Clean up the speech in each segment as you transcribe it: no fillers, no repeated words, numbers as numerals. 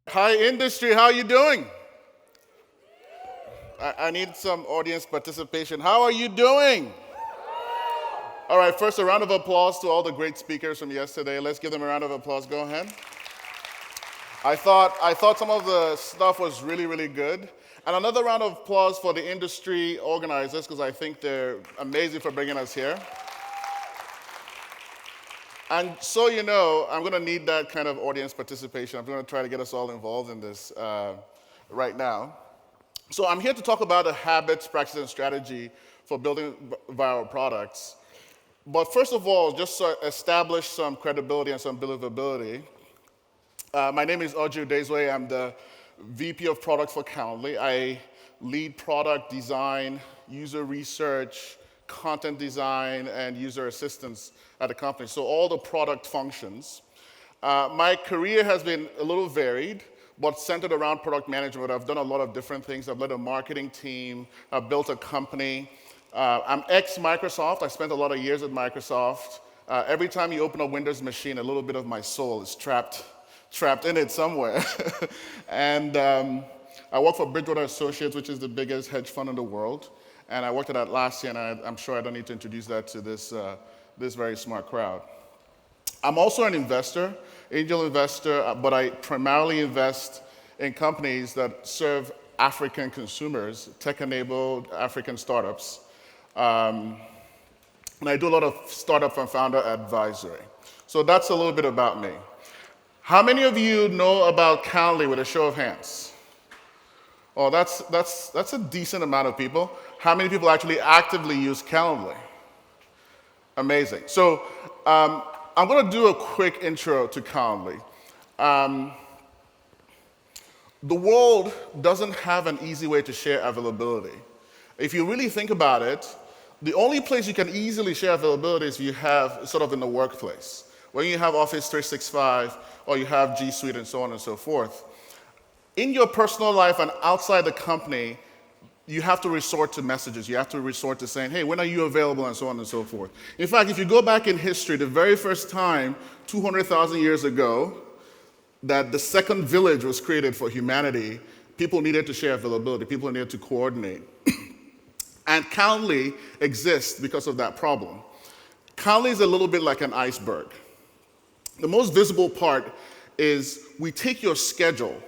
Hi, industry. How are you doing? I need some audience participation. How are you doing? All right, first, a round of applause to all the great speakers from yesterday. Let's give them a round of applause. Go ahead. I thought some of the stuff was really, really good. And another round of applause for the industry organizers, because I think they're amazing for bringing us here. And so you know, I'm going to need that kind of audience participation. I'm going to try to get us all involved in this right now. So I'm here to talk about the habits, practice, and strategy for building viral products. But first of all, just to establish some credibility and some believability, my name is Udezue. I'm the VP of Product for Calendly. I lead product design, user research, content design, and user assistance at the company. So all the product functions. My career has been a little varied, but centered around product management. I've done a lot of different things. I've led a marketing team. I've built a company. I'm ex-Microsoft. I spent a lot of years at Microsoft. Every time you open a Windows machine, a little bit of my soul is trapped in it somewhere. And I work for Bridgewater Associates, which is the biggest hedge fund in the world. And I worked at Atlassian, and I'm sure I don't need to introduce that to this very smart crowd. I'm also an investor, angel investor, but I primarily invest in companies that serve African consumers, tech-enabled African startups. And I do a lot of startup and founder advisory. So that's a little bit about me. How many of you know about Calendly with a show of hands? Oh, that's a decent amount of people. How many people actually actively use Calendly? Amazing. So I'm going to do a quick intro to Calendly. The world doesn't have an easy way to share availability. If you really think about it, the only place you can easily share availability is you have sort of in the workplace, when you have Office 365 or you have G Suite and so on and so forth. In your personal life and outside the company, you have to resort to messages. You have to resort to saying, hey, when are you available, and so on and so forth. In fact, if you go back in history, the very first time, 200,000 years ago, that the second village was created for humanity, people needed to share availability. People needed to coordinate. And Calendly exists because of that problem. Calendly is a little bit like an iceberg. The most visible part is we take your schedule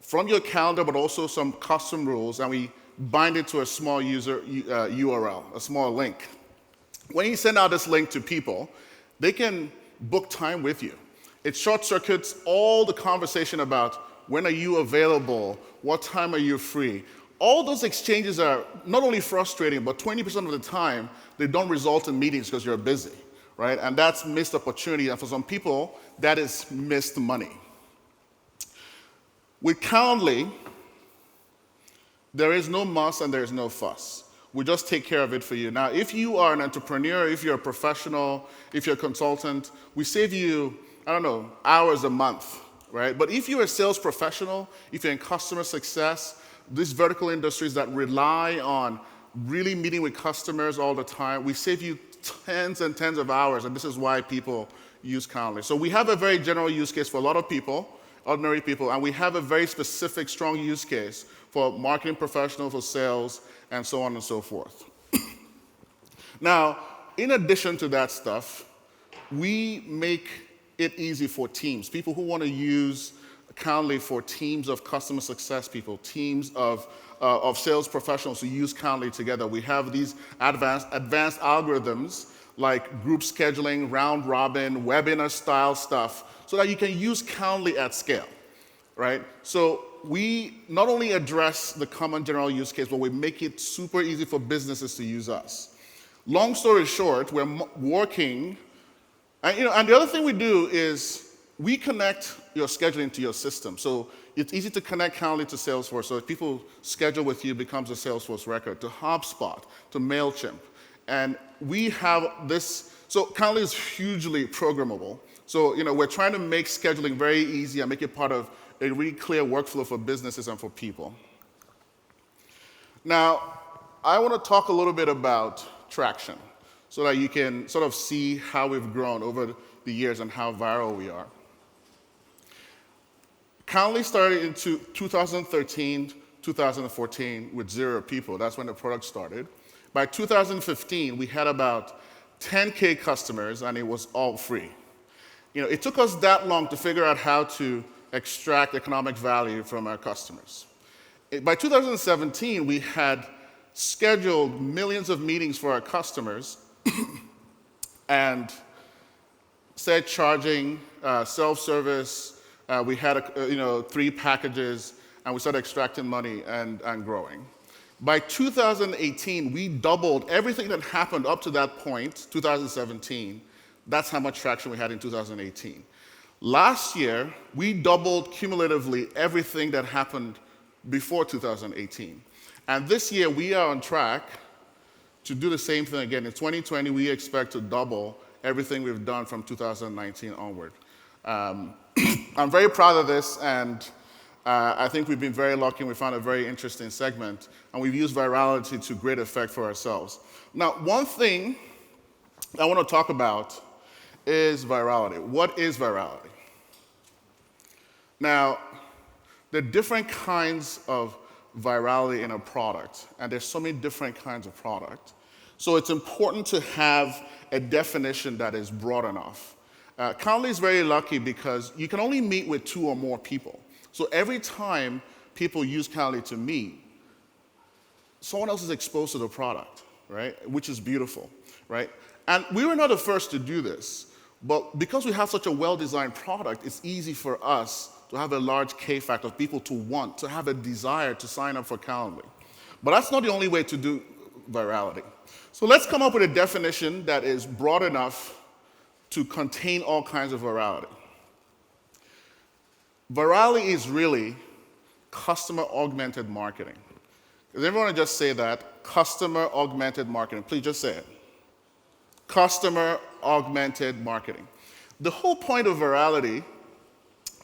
from your calendar, but also some custom rules, and we bind it to a small user URL, a small link. When you send out this link to people, they can book time with you. It short circuits all the conversation about when are you available, what time are you free. All those exchanges are not only frustrating, but 20% of the time, they don't result in meetings because you're busy, right? And that's missed opportunity, and for some people, that is missed money. With Calendly, there is no muss and there is no fuss. We just take care of it for you. Now, if you are an entrepreneur, if you're a professional, if you're a consultant, we save you, hours a month, right? But if you're a sales professional, if you're in customer success, these vertical industries that rely on really meeting with customers all the time, we save you tens and tens of hours, and this is why people use Calendly. So we have a very general use case for a lot of people, ordinary people, and we have a very specific, strong use case for marketing professionals, for sales, and so on and so forth. Now, in addition to that stuff, we make it easy for teams, people who want to use Calendly for teams of customer success people, teams of sales professionals who use Calendly together. We have these advanced algorithms like group scheduling, round robin, webinar style stuff, so that you can use Calendly at scale, right? So we not only address the common general use case, but we make it super easy for businesses to use us. Long story short, we're working, and the other thing we do is we connect your scheduling to your system. So it's easy to connect Calendly to Salesforce. So if people schedule with you, it becomes a Salesforce record, to HubSpot, to MailChimp. And we have this, so Calendly is hugely programmable. So, we're trying to make scheduling very easy and make it part of a really clear workflow for businesses and for people. Now, I want to talk a little bit about traction so that you can sort of see how we've grown over the years and how viral we are. Calendly started in 2013, 2014 with 0 people. That's when the product started. By 2015, we had about 10K customers, and it was all free. It took us that long to figure out how to extract economic value from our customers. By 2017, we had scheduled millions of meetings for our customers and started charging self-service. We had 3 packages, and we started extracting money and growing. By 2018, we doubled everything that happened up to that point, 2017. That's how much traction we had in 2018. Last year, we doubled cumulatively everything that happened before 2018. And this year, we are on track to do the same thing again. In 2020, we expect to double everything we've done from 2019 onward. I'm very proud of this, and I think we've been very lucky, and we found a very interesting segment, and we've used virality to great effect for ourselves. Now, one thing I want to talk about is virality. What is virality? Now, there are different kinds of virality in a product, and there's so many different kinds of product. So it's important to have a definition that is broad enough. Calendly is very lucky because you can only meet with 2 or more people. So every time people use Calendly to meet, someone else is exposed to the product, right? Which is beautiful, right? And we were not the first to do this, but because we have such a well-designed product, it's easy for us to have a large K factor of people to have a desire to sign up for Calendly. But that's not the only way to do virality. So let's come up with a definition that is broad enough to contain all kinds of virality. Virality is really customer-augmented marketing. Does everyone just say that? Customer-augmented marketing. Please just say it. Customer-augmented marketing. The whole point of virality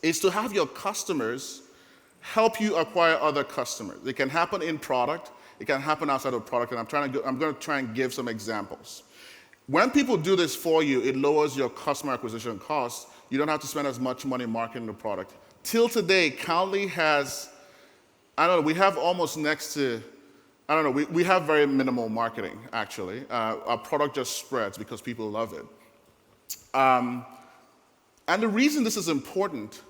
is to have your customers help you acquire other customers. It can happen in product. It can happen outside of product, and I'm going to try and give some examples. When people do this for you, it lowers your customer acquisition costs. You don't have to spend as much money marketing the product. Till today, Calendly has, we have almost next to, we have very minimal marketing, actually. Our product just spreads because people love it. And the reason this is important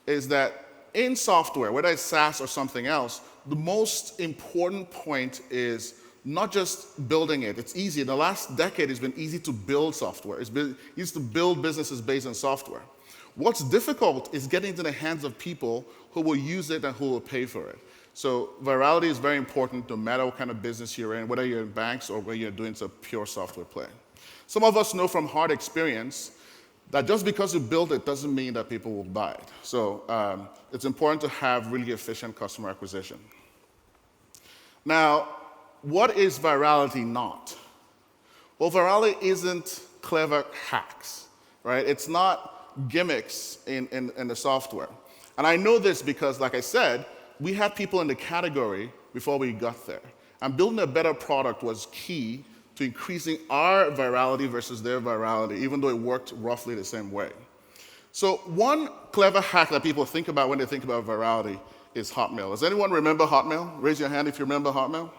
is that in software, whether it's SaaS or something else, the most important point is not just building it. It's easy. In the last decade, it's been easy to build software. It's been easy to build businesses based on software. What's difficult is getting into the hands of people who will use it and who will pay for it. So virality is very important no matter what kind of business you're in, whether you're in banks or whether you're doing some pure software play. Some of us know from hard experience that just because you build it doesn't mean that people will buy it. So it's important to have really efficient customer acquisition. Now, what is virality not? Well, virality isn't clever hacks, right? It's not gimmicks in the software. And I know this because, like I said, we had people in the category before we got there. And building a better product was key to increasing our virality versus their virality, even though it worked roughly the same way. So one clever hack that people think about when they think about virality is Hotmail. Does anyone remember Hotmail? Raise your hand if you remember Hotmail.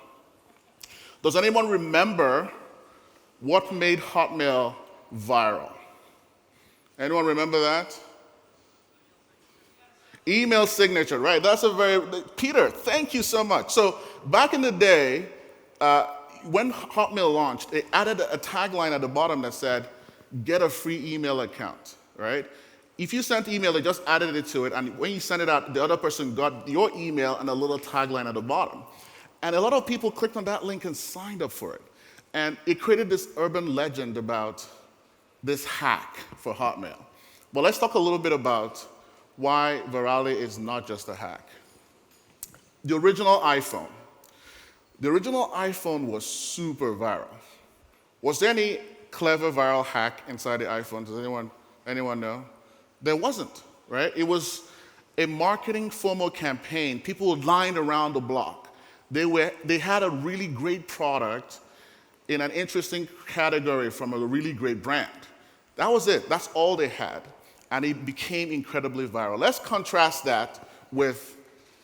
Does anyone remember what made Hotmail viral? Anyone remember that? Email signature, right? That's Peter, thank you so much. So back in the day, when Hotmail launched, it added a tagline at the bottom that said, get a free email account, right? If you sent email, they just added it to it, and when you send it out, the other person got your email and a little tagline at the bottom. And a lot of people clicked on that link and signed up for it. And it created this urban legend about this hack for Hotmail. But let's talk a little bit about why virality is not just a hack. The original iPhone. The original iPhone was super viral. Was there any clever viral hack inside the iPhone? Does anyone know? There wasn't, right? It was a marketing FOMO campaign. People lined around the block. They had a really great product in an interesting category from a really great brand. That was it. That's all they had. and it became incredibly viral. Let's contrast that with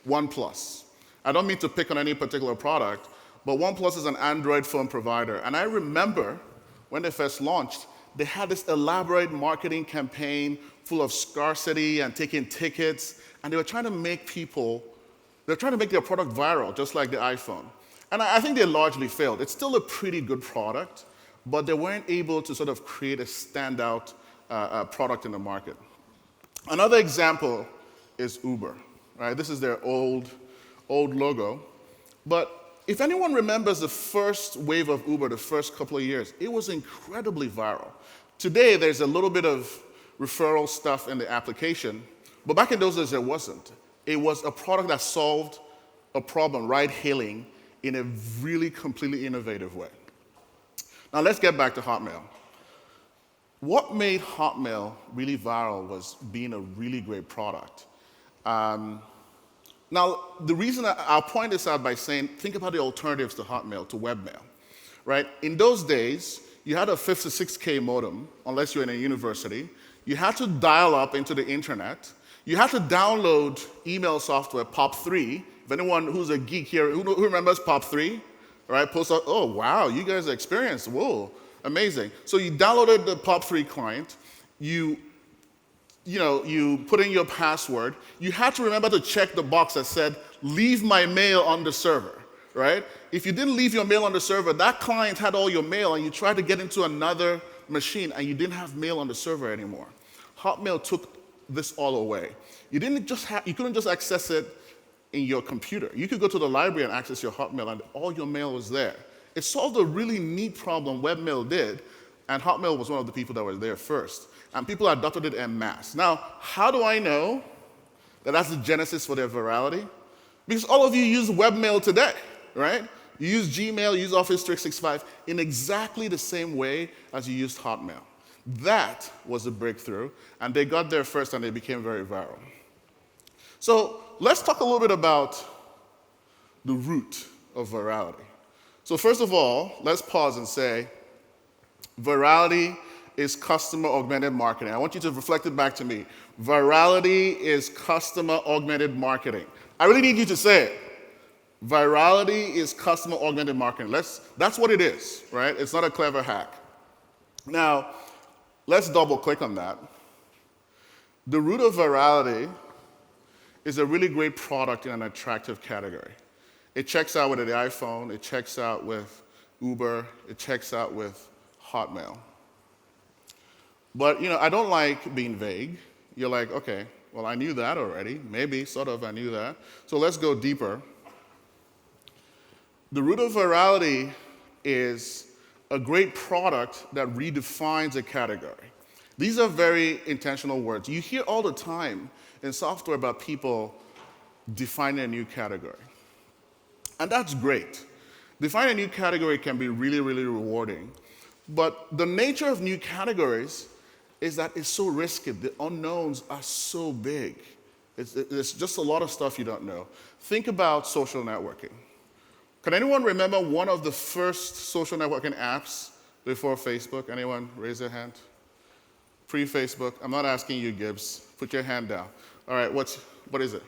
Oneplus. I don't mean to pick on any particular product, but Oneplus is an Android phone provider. And I remember when they first launched, they had this elaborate marketing campaign full of scarcity and taking tickets, and they were trying to make their product viral, just like the iPhone. And I think they largely failed. It's still a pretty good product, but they weren't able to sort of create a standout product in the market. Another example is Uber, right? This is their old logo. But if anyone remembers the first wave of Uber, the first couple of years, it was incredibly viral. Today, there's a little bit of referral stuff in the application, but back in those days, there wasn't. It was a product that solved a problem, ride-hailing, in a really completely innovative way. Now let's get back to Hotmail. What made Hotmail really viral was being a really great product. Now, the reason I'll point this out by saying, think about the alternatives to Hotmail, to webmail, right? In those days, you had a 56K modem, unless you're in a university. You had to dial up into the internet. You had to download email software, POP3. If anyone who's a geek here, who remembers POP3, right? Oh, wow, you guys are experienced. Whoa, amazing. So you downloaded the POP3 client. You put in your password. You had to remember to check the box that said, leave my mail on the server, right? If you didn't leave your mail on the server, that client had all your mail, and you tried to get into another machine, and you didn't have mail on the server anymore. Hotmail took this all away. You couldn't just access it in your computer. You could go to the library and access your Hotmail, and all your mail was there. It solved a really neat problem webmail did, and Hotmail was one of the people that were there first. And people adopted it en masse. Now, how do I know that that's the genesis for their virality? Because all of you use webmail today, right? You use Gmail, you use Office 365 in exactly the same way as you used Hotmail. That was a breakthrough, and they got there first, and they became very viral. So let's talk a little bit about the root of virality. So first of all, let's pause and say, virality is customer augmented marketing. I want you to reflect it back to me. Virality is customer augmented marketing. I really need you to say it. Virality is customer augmented marketing. That's what it is, right? It's not a clever hack. Now, let's double click on that. The root of virality is a really great product in an attractive category. It checks out with the iPhone, it checks out with Uber, it checks out with Hotmail. But I don't like being vague. You're like, okay, well, I knew that already. Maybe, sort of, I knew that. So let's go deeper. The root of virality is a great product that redefines a category. These are very intentional words. You hear all the time in software about people defining a new category. And that's great. Defining a new category can be really, really rewarding. But the nature of new categories is that it's so risky. The unknowns are so big. It's just a lot of stuff you don't know. Think about social networking. Can anyone remember one of the first social networking apps before Facebook? Anyone raise their hand? Pre-Facebook. I'm not asking you, Gibbs. Put your hand down. All right, what is it?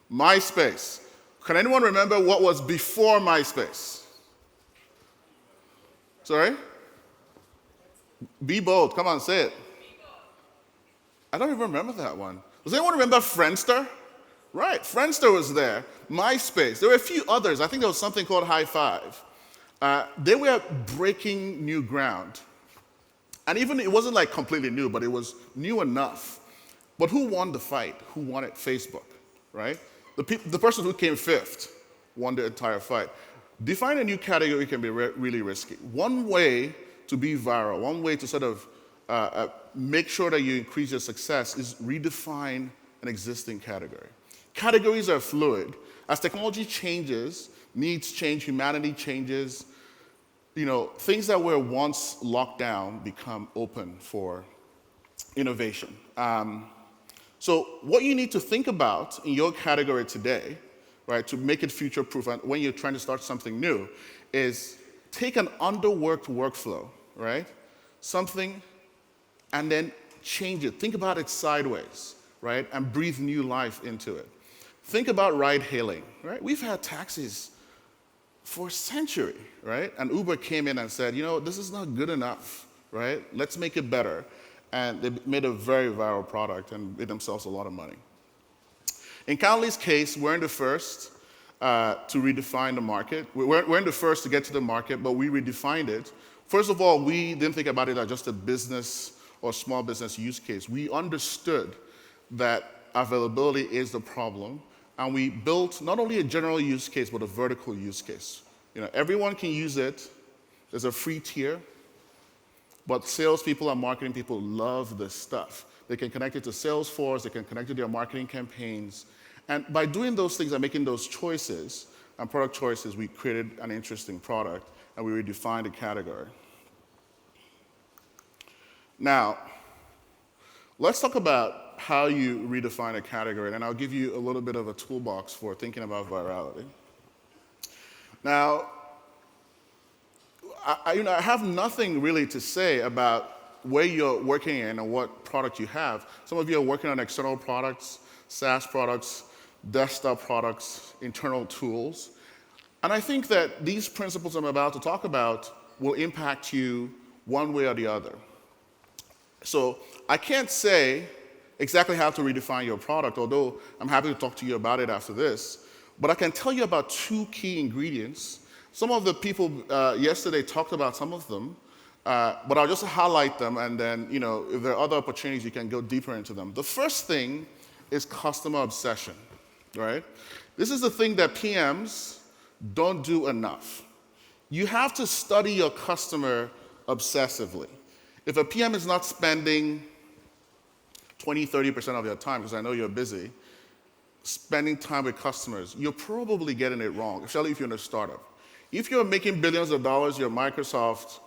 MySpace. Can anyone remember what was before MySpace? Sorry? Be bold. Come on, say it. I don't even remember that one. Does anyone remember Friendster? Right, Friendster was there. MySpace. There were a few others. I think there was something called High Five. They were breaking new ground. And even it wasn't like completely new, but it was new enough. But who won the fight? Who won it? Facebook, right? The person who came fifth won the entire fight. Defining a new category can be really risky. One way to be viral, one way to sort of make sure that you increase your success is redefine an existing category. Categories are fluid. As technology changes, needs change, humanity changes, things that were once locked down become open for innovation. So what you need to think about in your category today, right, to make it future-proof and when you're trying to start something new, is take an underworked workflow, right, something, and then change it. Think about it sideways, right? And breathe new life into it. Think about ride hailing, right? We've had taxis for a century, right? And Uber came in and said, this is not good enough, right? Let's make it better. And they made a very viral product and made themselves a lot of money. In Calendly's case, we're in the first to redefine the market. We're in the first to get to the market, but we redefined it. First of all, we didn't think about it as just a business or small business use case. We understood that availability is the problem, and we built not only a general use case, but a vertical use case. Everyone can use it. There's a free tier, but salespeople and marketing people love this stuff. They can connect it to Salesforce, they can connect it to their marketing campaigns, and by doing those things and making those choices and product choices, we created an interesting product, and we redefined the category. Now, let's talk about how you redefine a category, and I'll give you a little bit of a toolbox for thinking about virality. Now, I have nothing really to say about where you're working in and what product you have. Some of you are working on external products, SaaS products, desktop products, internal tools. And I think that these principles I'm about to talk about will impact you one way or the other. So I can't say exactly how to redefine your product, although I'm happy to talk to you about it after this. But I can tell you about two key ingredients. Some of the people yesterday talked about some of them, but I'll just highlight them, and then if there are other opportunities, you can go deeper into them. The first thing is customer obsession, right? This is the thing that PMs don't do enough. You have to study your customer obsessively. If a PM is not spending 20, 30% of your time, because I know you're busy, spending time with customers, you're probably getting it wrong, especially if you're in a startup. If you're making billions of dollars, you're Microsoft,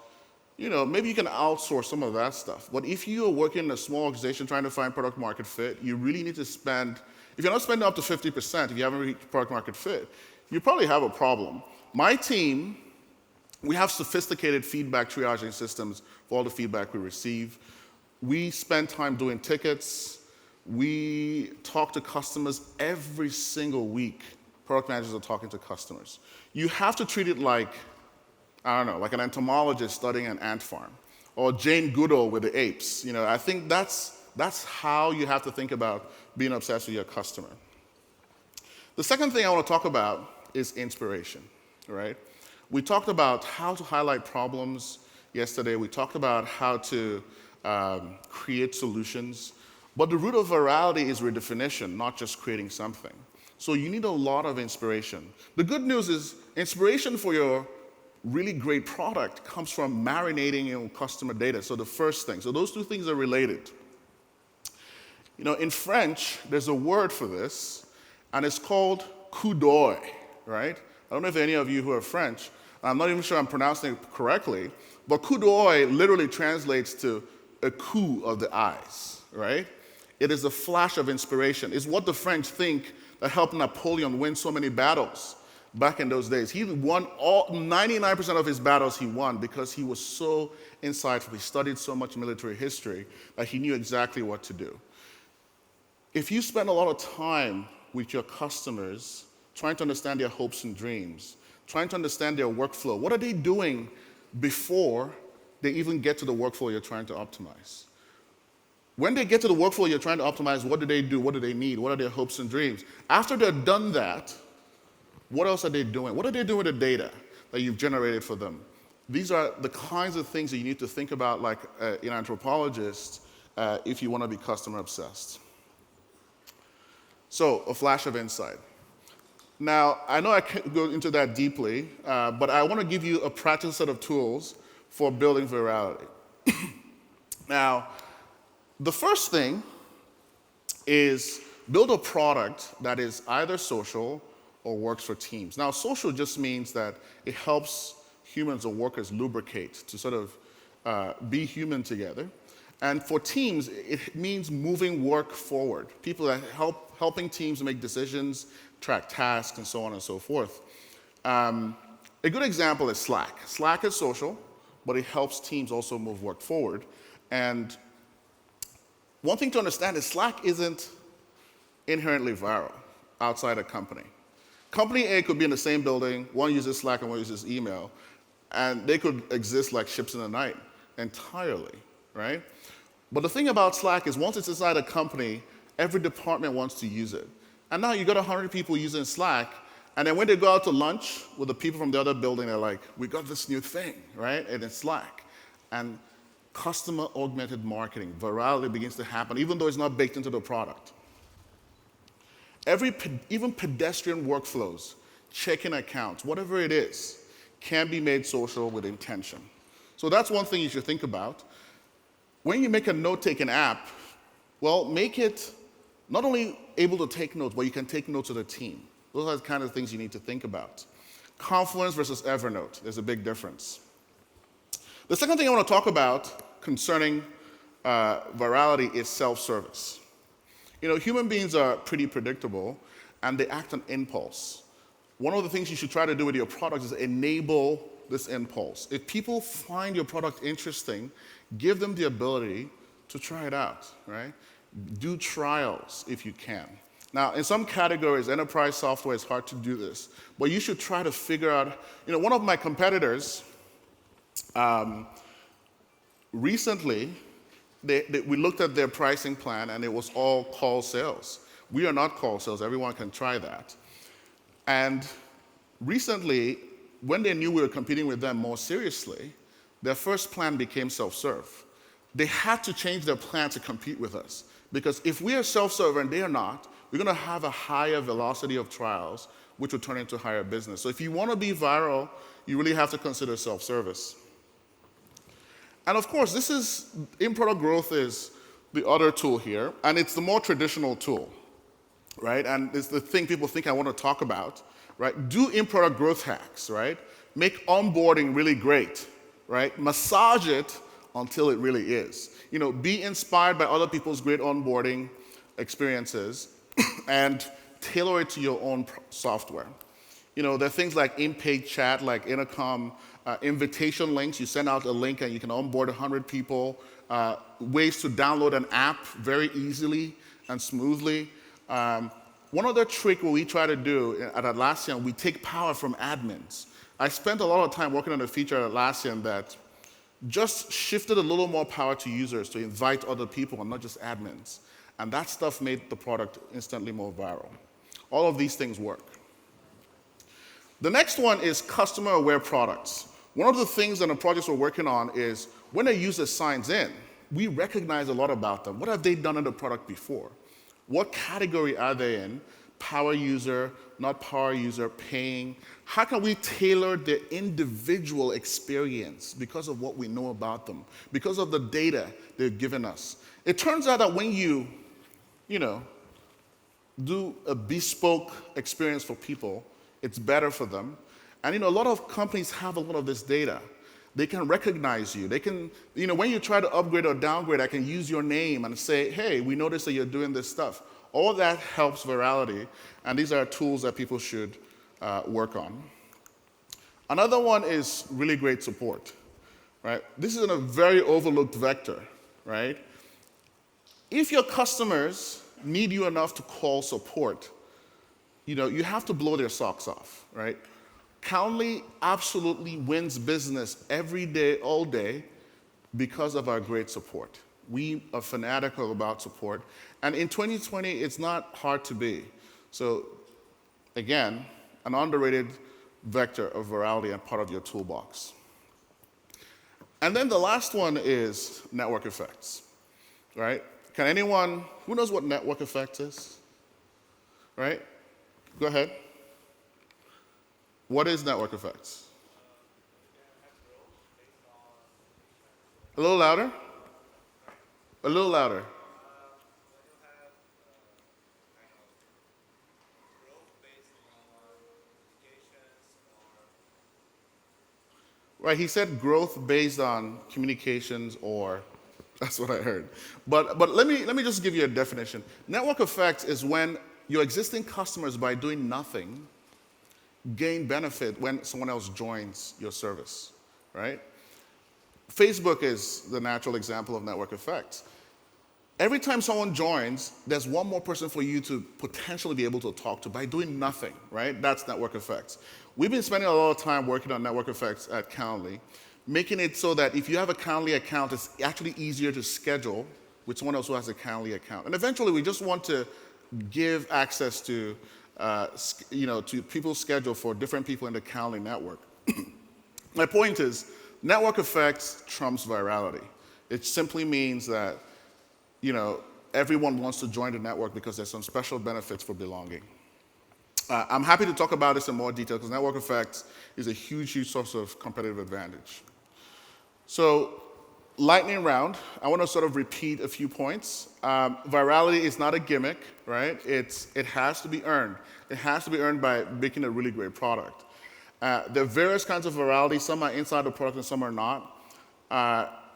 maybe you can outsource some of that stuff. But if you're working in a small organization trying to find product market fit, you really need to spend, if you're not spending up to 50%, if you haven't reached product market fit, you probably have a problem. My team, we have sophisticated feedback triaging systems for all the feedback we receive. We spend time doing tickets. We talk to customers every single week. Product managers are talking to customers. You have to treat it like, like an entomologist studying an ant farm, or Jane Goodall with the apes. I think that's how you have to think about being obsessed with your customer. The second thing I want to talk about is inspiration, right? We talked about how to highlight problems yesterday. We talked about how to create solutions. But the root of virality is redefinition, not just creating something. So you need a lot of inspiration. The good news is inspiration for your really great product comes from marinating in customer data. So the first thing. So those two things are related. In French, there's a word for this, and it's called coup d'oeil, right? I don't know if any of you who are French, I'm not even sure I'm pronouncing it correctly, but coup d'oeil literally translates to a coup of the eyes, right? It is a flash of inspiration. It's what the French think that helped Napoleon win so many battles back in those days. He won 99% of his battles he won because he was so insightful. He studied so much military history that he knew exactly what to do. If you spend a lot of time with your customers trying to understand their hopes and dreams, trying to understand their workflow, what are they doing before they even get to the workflow you're trying to optimize? When they get to the workflow you're trying to optimize, what do they do? What do they need? What are their hopes and dreams? After they're done that, what else are they doing? What are they doing with the data that you've generated for them? These are the kinds of things that you need to think about like an anthropologist if you want to be customer obsessed. So, a flash of insight. Now, I know I can't go into that deeply, but I want to give you a practical set of tools for building virality. Now, the first thing is build a product that is either social or works for teams. Now, social just means that it helps humans or workers lubricate to sort of be human together. And for teams, it means moving work forward. People that helping teams make decisions, track tasks, and so on and so forth. A good example is Slack. Slack is social, but it helps teams also move work forward. And one thing to understand is Slack isn't inherently viral outside a company. Company A could be in the same building, one uses Slack and one uses email, and they could exist like ships in the night entirely, right? But the thing about Slack is once it's inside a company, every department wants to use it. And now you got 100 people using Slack, and then when they go out to lunch with the people from the other building, they're like, we got this new thing, right? And it's Slack. And customer augmented marketing, virality begins to happen, even though it's not baked into the product. Even pedestrian workflows, checking accounts, whatever it is, can be made social with intention. So that's one thing you should think about. When you make a note-taking app, well, make it not only able to take notes, but you can take notes of the team. Those are the kind of things you need to think about. Confluence versus Evernote, there's a big difference. The second thing I want to talk about concerning virality is self-service. You know, human beings are pretty predictable, and they act on impulse. One of the things you should try to do with your product is enable this impulse. If people find your product interesting, give them the ability to try it out, right? Do trials if you can. Now, in some categories, enterprise software is hard to do this, but you should try to figure out, you know, one of my competitors, recently, we looked at their pricing plan and it was all call sales. We are not call sales, everyone can try that. And recently, when they knew we were competing with them more seriously, their first plan became self-serve. They had to change their plan to compete with us. Because if we are self-serve and they are not, we're going to have a higher velocity of trials, which will turn into higher business. So if you want to be viral, you really have to consider self-service. And of course, in-product growth is the other tool here, and it's the more traditional tool, right? And it's the thing people think I want to talk about, right? Do in-product growth hacks, right? Make onboarding really great, right? Massage it until it really is. You know, be inspired by other people's great onboarding experiences and tailor it to your own software. You know, there are things like in-page chat, like Intercom, invitation links. You send out a link and you can onboard 100 people. Ways to download an app very easily and smoothly. One other trick what we try to do at Atlassian, we take power from admins. I spent a lot of time working on a feature at Atlassian that just shifted a little more power to users to invite other people and not just admins. And that stuff made the product instantly more viral. All of these things work. The next one is customer-aware products. One of the things in the projects we're working on is when a user signs in, we recognize a lot about them. What have they done in the product before? What category are they in? Power user, not power user, paying. How can we tailor their individual experience because of what we know about them, because of the data they've given us? It turns out that when you do a bespoke experience for people, it's better for them. And a lot of companies have a lot of this data. They can recognize you. They can, when you try to upgrade or downgrade, I can use your name and say, hey, we noticed that you're doing this stuff. All that helps virality, and these are tools that people should work on. Another one is really great support, right? This is a very overlooked vector, right? If your customers need you enough to call support, you have to blow their socks off, right? Calendly absolutely wins business every day, all day, because of our great support. We are fanatical about support. And in 2020, it's not hard to be. So again, an underrated vector of virality and part of your toolbox. And then the last one is network effects, right? Can anyone, who knows what network effects is? Right? Go ahead. What is network effects? A little louder? A little louder. Right, he said growth based on communications or, that's what I heard. But let me just give you a definition. Network effects is when your existing customers, by doing nothing, gain benefit when someone else joins your service, right? Facebook is the natural example of network effects. Every time someone joins, there's one more person for you to potentially be able to talk to by doing nothing, right? That's network effects. We've been spending a lot of time working on network effects at Calendly, making it so that if you have a Calendly account, it's actually easier to schedule with someone else who has a Calendly account. And eventually, we just want to give access to, to people's schedule for different people in the Calendly network. My point is, network effects trumps virality. It simply means that everyone wants to join the network because there's some special benefits for belonging. I'm happy to talk about this in more detail because network effects is a huge, huge source of competitive advantage. So, lightning round, I want to sort of repeat a few points. Virality is not a gimmick, right? It has to be earned. It has to be earned by making a really great product. There are various kinds of virality. Some are inside the product and some are not.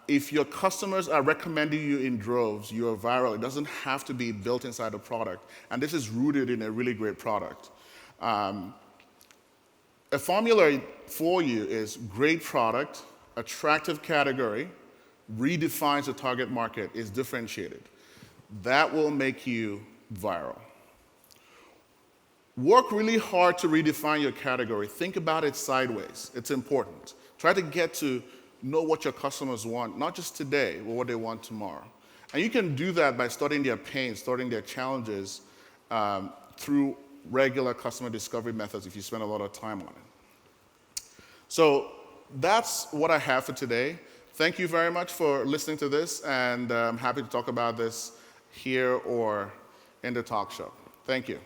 If your customers are recommending you in droves, you are viral. It doesn't have to be built inside the product. And this is rooted in a really great product. A formula for you is great product, attractive category, redefines the target market, is differentiated. That will make you viral. Work really hard to redefine your category. Think about it sideways. It's important. Try to get to know what your customers want, not just today, but what they want tomorrow. And you can do that by studying their pains, studying their challenges through regular customer discovery methods if you spend a lot of time on it. So that's what I have for today. Thank you very much for listening to this, and I'm happy to talk about this here or in the talk show. Thank you.